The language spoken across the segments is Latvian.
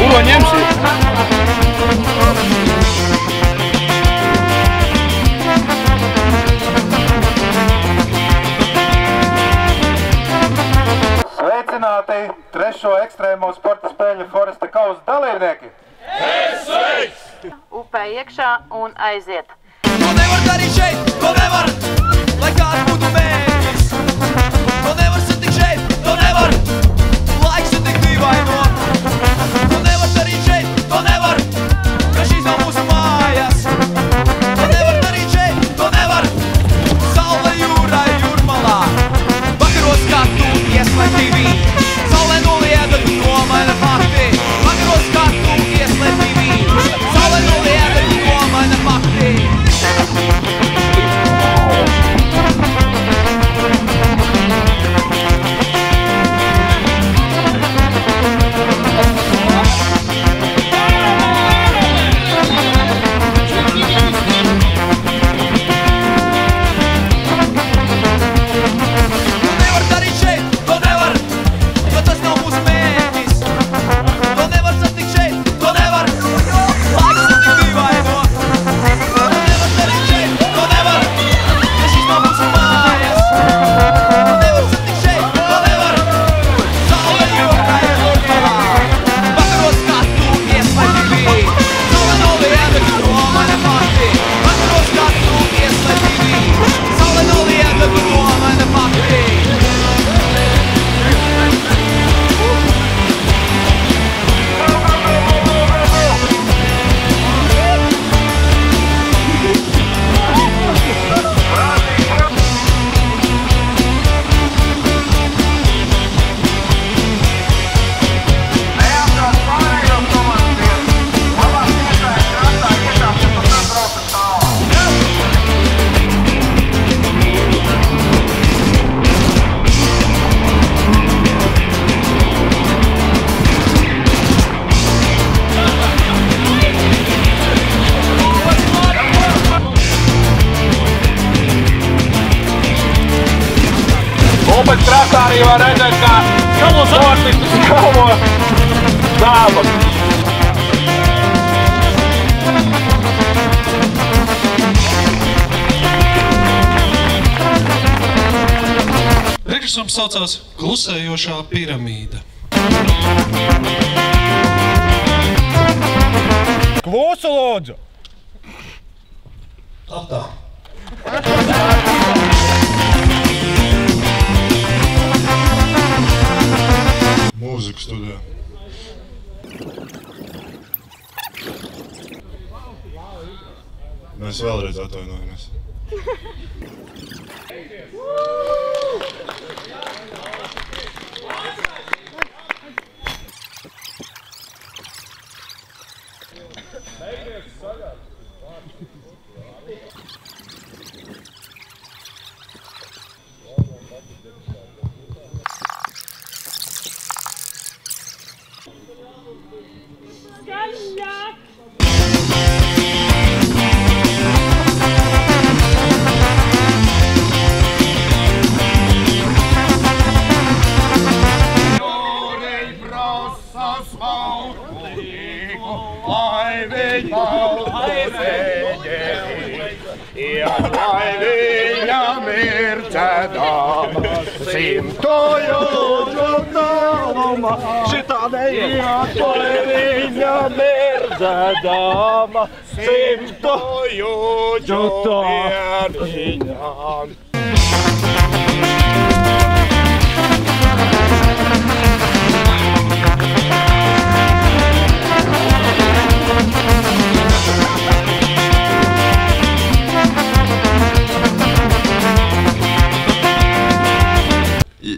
Kuro ņemsi? Sveicināti trešo ekstrēmo sporta spēļu Foresta kausa dalībnieki! Sveiks! Upē iekšā un aiziet. To nevar darīt šeit, to nevar, lai kāds būtu mērķis. To nevar satikt šeit, to nevar, laiks ir tik dīvaino. To nevar darīt šeit, to nevar, ka šīs nav mūsu mājas. To nevar darīt šeit, to nevar, saule jūrā jūrmalā. Vakaros skatu ieslēgt TV, saulē nolieda, tu nomaina fakti. Vakaros skatu ieslēgt TV, saulē nolieda, tu nomaina fakti. Upes krastā arī var redzēt, kā sportistus kalvo dāmas. Priekšnesums saucās Klusējošā piramīda. Klusu lūdzu! Tā. Mūziku studijā. Mēs vēlreiz atvainojamies. Ja lai viņa mirdzēdama, simtojošo tālumā, šitā neiet, lai viņa mirdzēdama, simtojošo pierziņām.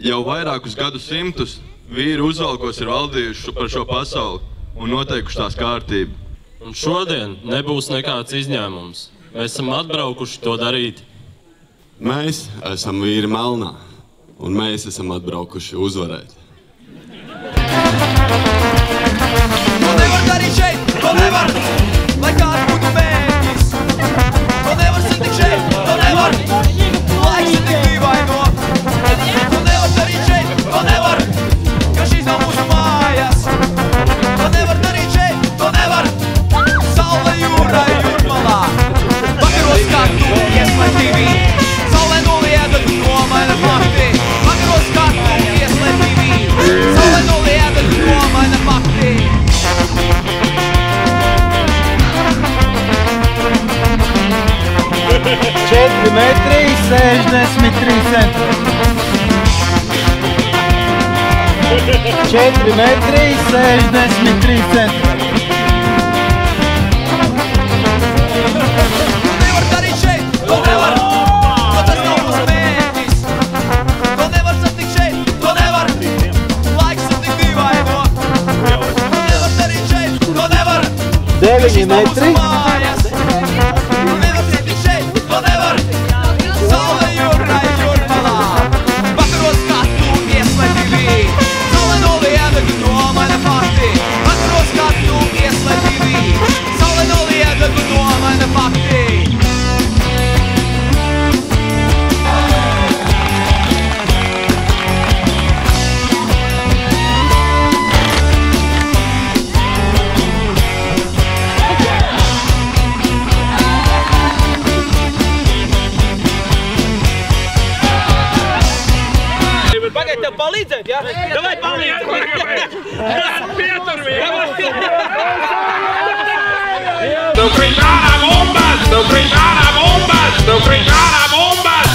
Jau vairākus gadsimtus vīri uzvalkos ir valdījuši par šo pasauli un noteikuši tās kārtību. Un šodien nebūs nekāds izņēmums. Mēs esam atbraukuši to darīt. Mēs esam vīri melnā, un mēs esam atbraukuši uzvarēt. To nevar darīt šeit, to nevar, lai kāds būtu mērķis. To nevar satikt šeit, to nevar, laiks ir tik dīvaino. To nevar darīt šeit, to nevar, ka šīs nav mūsu mājas. To nevar darīt 4 metri 63 centimetri. Tu nevar darīt šeit, tu nevar, jo tas nav mūsu mērķis. Tu nevar satikt šeit, tu nevar, laiks ir tik dīvaino. Tu nevar darīt šeit, tu nevar, 9 metri. Tu nevar satikt šeit, tu nevar, saule jūrā jūrmalā. Vakaros kādu ieslēpīvī, saule nolieda, kad nomaina fakti. Vakaros kādu ieslēpīvī, saule nolieda, kad nomaina fakti. Pagaid, tev palīdzēt, jā? Davai palīdzēt! Pietur viņu! Tu prepara bombas! Tu prepara bombas! Tu prepara bombas!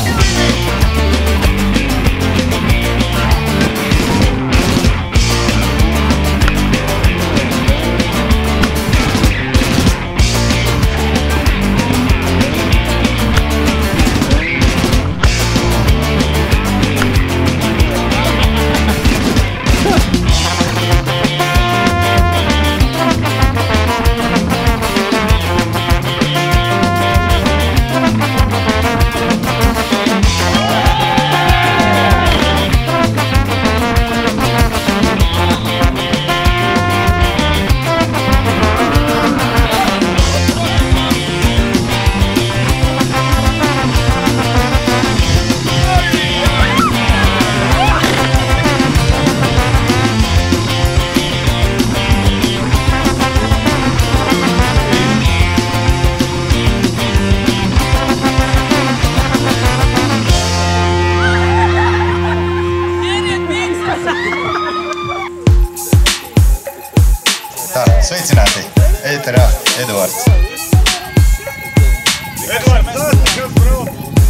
Tā, sveicināti! Ēterā Eduards.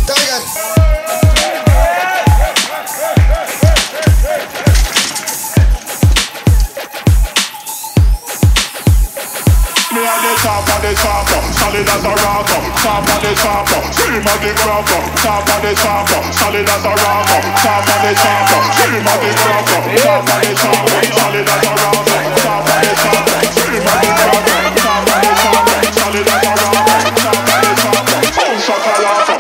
Tagad! Me and the chopper, solid as a rocker. Chopper the chopper, scream at the cropper. Chopper the chopper, solid as a rocker. Chopper the chopper, scream at the cropper. Chopper the chopper, solid as a rocker. Chopper the chopper, scream at the cropper. Chopper the chopper, solid as a rocker. Chopper the chopper, boom shakalaka.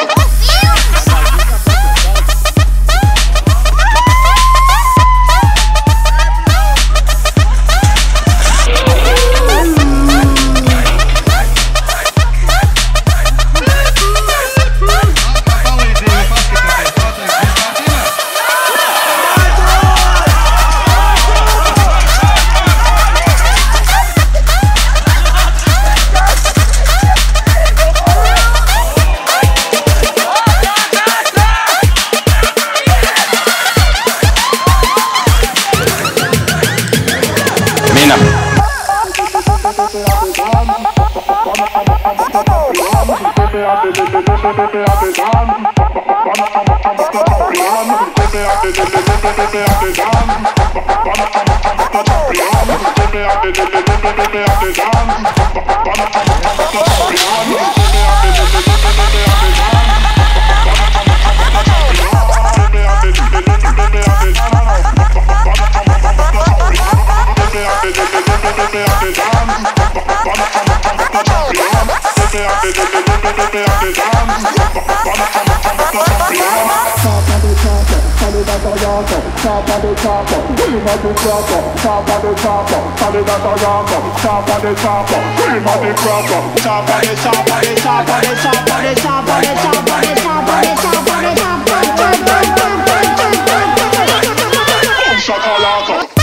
Shakalaka.